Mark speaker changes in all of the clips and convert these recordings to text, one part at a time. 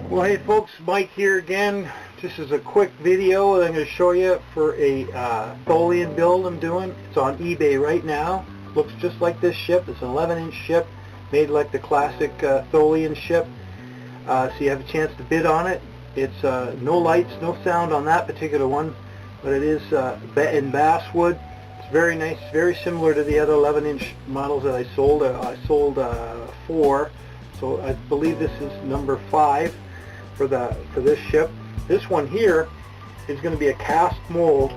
Speaker 1: Well, hey folks, Mike here again. This is a quick video that I'm going to show you for a Tholian build I'm doing. It's on eBay right now. Looks just like this ship. It's an 11-inch ship made like the classic Tholian ship. So you have a chance to bid on it. It's no lights, no sound on that particular one, but it is in basswood. It's very nice, very similar to the other 11-inch models that I sold. I sold 4, so I believe this is number 5 for this ship. This one here is going to be a cast mold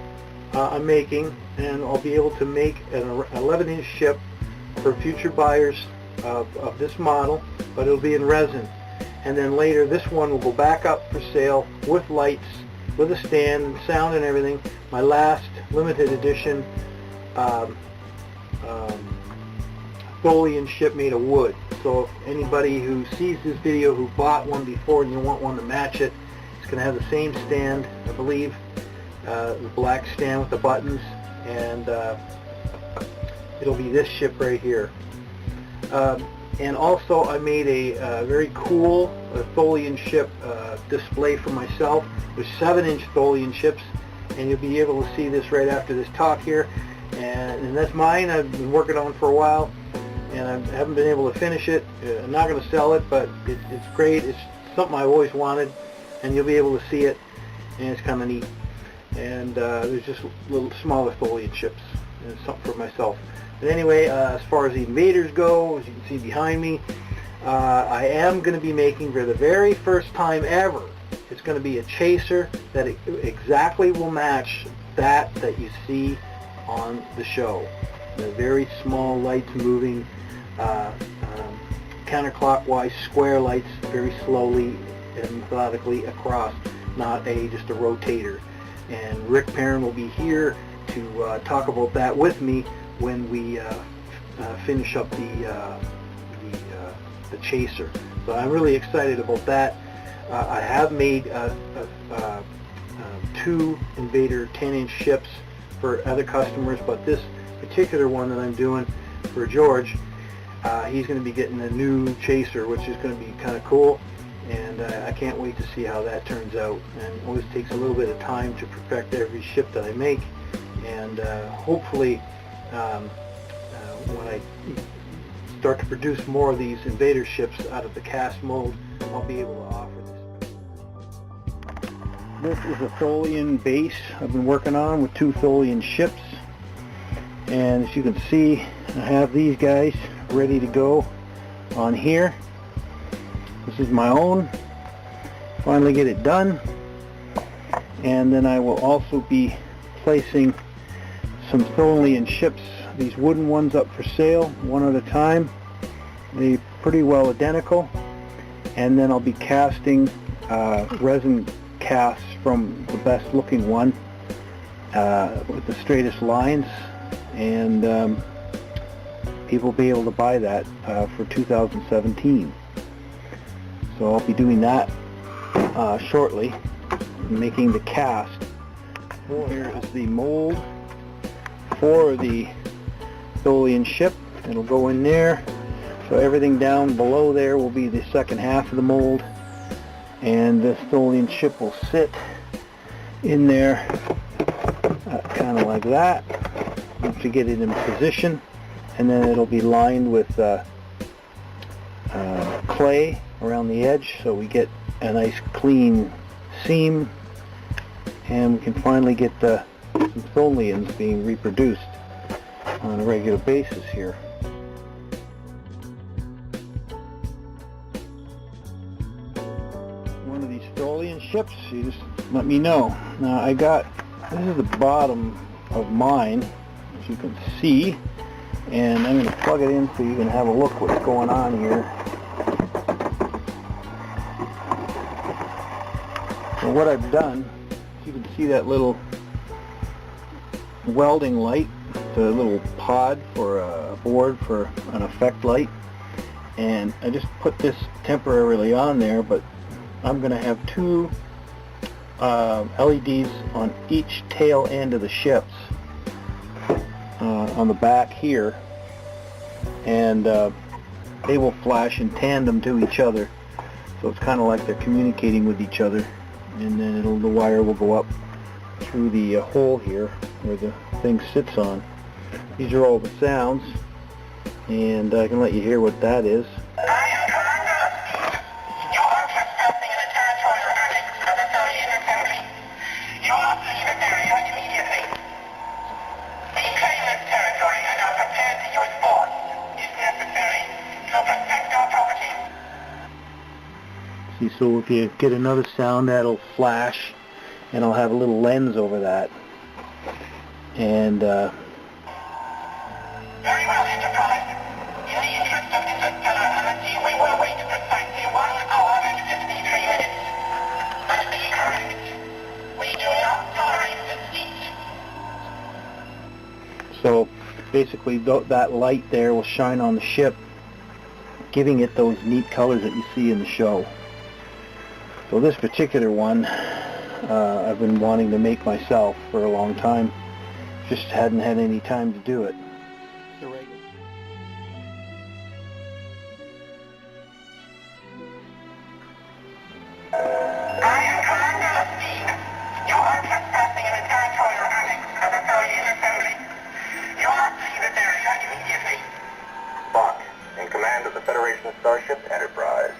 Speaker 1: I'm making, and I'll be able to make an 11-inch ship for future buyers of this model, but it'll be in resin. And then later this one will go back up for sale with lights, with a stand and sound and everything. My last limited edition Tholian ship made of wood. So if anybody who sees this video who bought one before and you want one to match it, it's going to have the same stand, I believe, the black stand with the buttons, and it'll be this ship right here. And also I made a very cool Tholian ship display for myself. There's 7-inch Tholian ships, and you'll be able to see this right after this talk here. And that's mine. I've been working on it for a while, and I haven't been able to finish it. I'm not going to sell it, but it's great. It's something I've always wanted, and you'll be able to see it, and it's kind of neat. And there's just little smaller Tholian ships, and it's something for myself. But anyway, as far as the Invaders go, as you can see behind me, I am going to be making, for the very first time ever, it's going to be a chaser that exactly will match that you see on the show. The very small lights moving counterclockwise, square lights, very slowly and methodically across, not just a rotator. And Rick Perrin will be here to talk about that with me when we finish up the chaser. So I'm really excited about that. I have made 2 Invader 10-inch ships for other customers, but this particular one that I'm doing for George, he's going to be getting a new chaser, which is going to be kind of cool, and I can't wait to see how that turns out. And it always takes a little bit of time to perfect every ship that I make, and hopefully when I start to produce more of these Invader ships out of the cast mold, I'll be able to offer this. This is a Tholian base I've been working on with 2 Tholian ships, and as you can see, I have these guys ready to go on here. This is my own. Finally get it done, and then I will also be placing some Tholian ships, these wooden ones, up for sale one at a time. They're pretty well identical, and then I'll be casting resin casts from the best looking one with the straightest lines, and people will be able to buy that for 2017. So I'll be doing that shortly, making the cast. Here is the mold for the Tholian ship. It'll go in there, so everything down below there will be the second half of the mold, and this Tholian ship will sit in there kind of like that to get it in position, and then it'll be lined with clay around the edge, so we get a nice clean seam, and we can finally get some Tholians being reproduced on a regular basis here. One of these Tholian ships, you just let me know. Now this is the bottom of mine, as you can see, and I'm going to plug it in so you can have a look what's going on here. So what I've done, you can see that little welding light. It's a little pod for a board for an effect light, and I just put this temporarily on there, but I'm going to have 2 LEDs on each tail end of the ships on the back here, and they will flash in tandem to each other So it's kind of like they're communicating with each other, and then the wire will go up through the hole here where the thing sits on. These are all the sounds, and I can let you hear what that is. See, so if you get another sound, that'll flash, and I'll have a little lens over that. And
Speaker 2: very well, Enterprise. In the interest of interstellar energy, we will wait precisely 1 hour and 53 minutes. But be correct. We do not tolerate deceit.
Speaker 1: so basically that light there will shine on the ship, giving it those neat colors that you see in the show. So this particular one, I've been wanting to make myself for a long time. Just hadn't had any time to do it.
Speaker 2: I am Commander Lestine. You are trespassing in the territorial annex of the Tholian Ship. You must leave this area immediately.
Speaker 3: Spock, in command of the Federation starship Enterprise.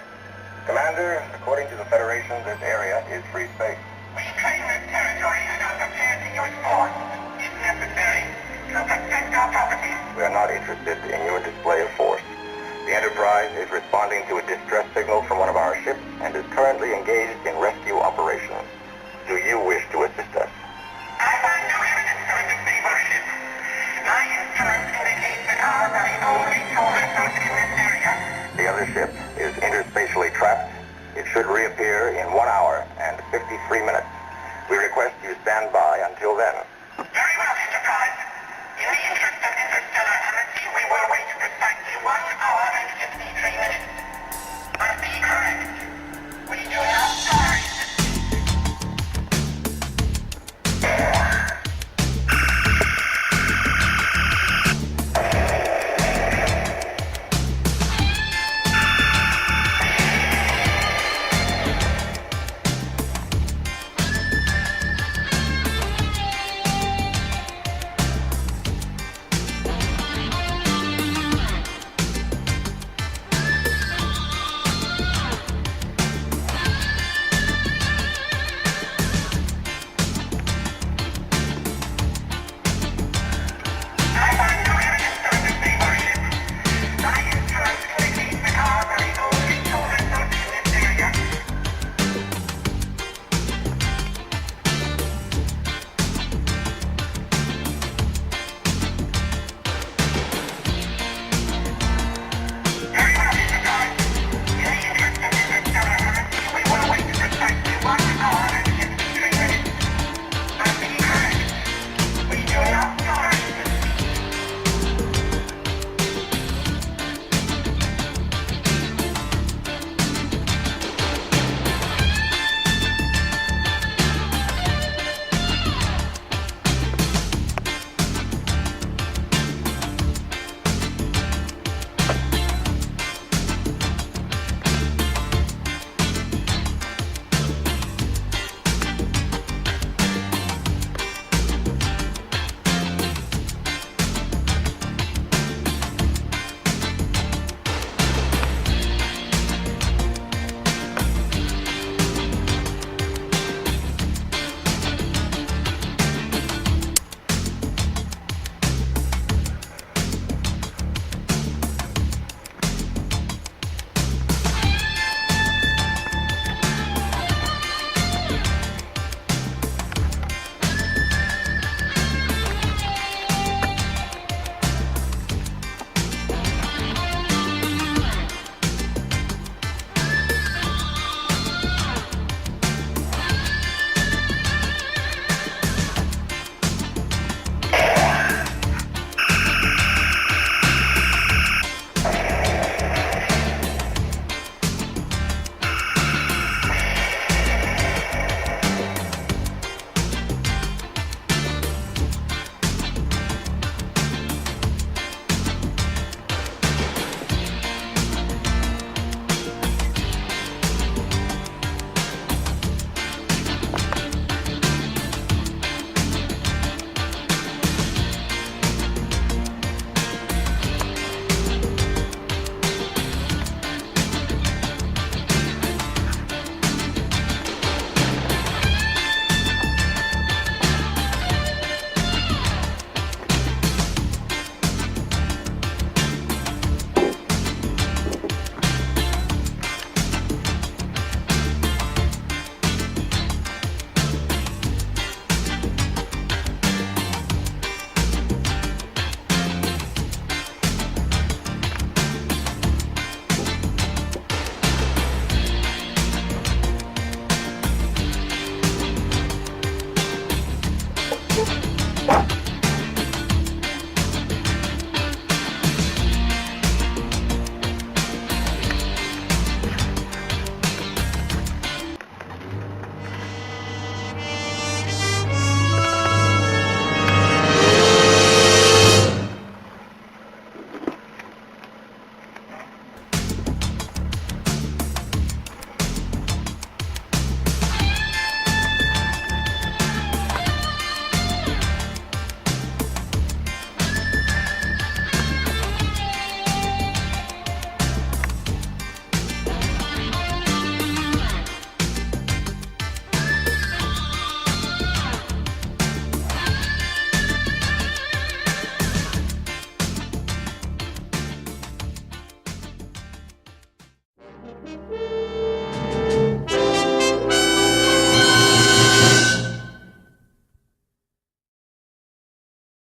Speaker 3: Commander, according to the Federation, this area is free space.
Speaker 2: We claim this territory and are prepared to use force, if necessary, to protect our property.
Speaker 3: We are not interested in your display of force. The Enterprise is responding to a distress signal from one of our ships and is currently engaged in rescue operations. Do you wish to assist us?
Speaker 2: I find no evidence of a disabled ship. My instruments indicate that ours are the only two vessels in this area.
Speaker 3: The other ship is interspatially trapped. It should reappear in 1 hour.